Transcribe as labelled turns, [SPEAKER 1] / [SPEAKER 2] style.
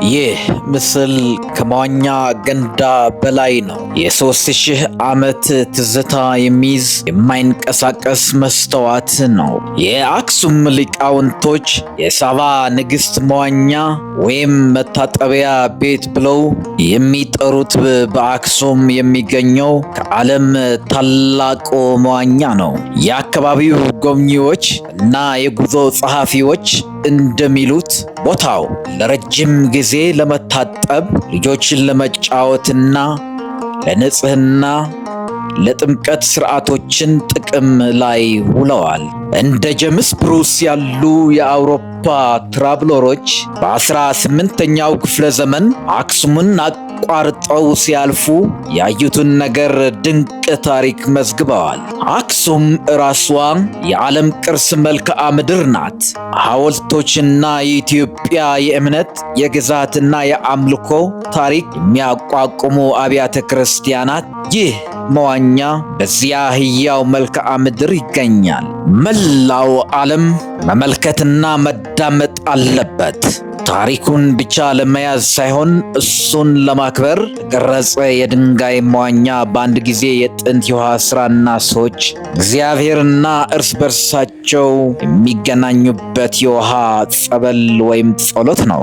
[SPEAKER 1] ይህ ምስል ከመዋኛ ገንዳ በላይ ነው። የ3000 ዓመት ትዝታ የሚይዝ የማይንቀሳቀስ መስተዋት ነው። የአክሱም ሊቃውንቶች የሳባ ንግሥት መዋኛ ወይም መታጠቢያ ቤት ብለው የሚጠሩት በአክሱም የሚገኘው ከዓለም ታላቁ መዋኛ ነው። የአካባቢው ጎብኚዎች እና የጉዞ ጸሐፊዎች እንደሚሉት ቦታው ለረጅም ጊዜ ለመታጠብ፣ ልጆችን ለመጫወትና ለንጽህና ለጥምቀት ሥርዓቶችን ጥቅም ላይ ውለዋል። እንደ ጄምስ ብሩስ ያሉ የአውሮፓ ትራቭለሮች በ18ኛው ክፍለ ዘመን አክሱምን አቋርጠው ሲያልፉ ያዩትን ነገር ድንቅ ታሪክ መዝግበዋል። አክሱም ራሷ የዓለም ቅርስ መልክዓ ምድር ናት። ሐውልቶችና የኢትዮጵያ የእምነት የግዛትና የአምልኮ ታሪክ የሚያቋቁሙ አብያተ ክርስቲያናት፣ ይህ መዋኛ በዚያ ሕያው መልክዓ ምድር ይገኛል። መላው ዓለም መመልከትና መዳመጥ አለበት። ታሪኩን ብቻ ለመያዝ ሳይሆን እሱን ለማክበር የተቀረጸ የድንጋይ መዋኛ በአንድ ጊዜ የጥንት የውሃ ሥራና ሰዎች እግዚአብሔርና እርስ በርሳቸው የሚገናኙበት የውሃ ጸበል ወይም ጸሎት ነው።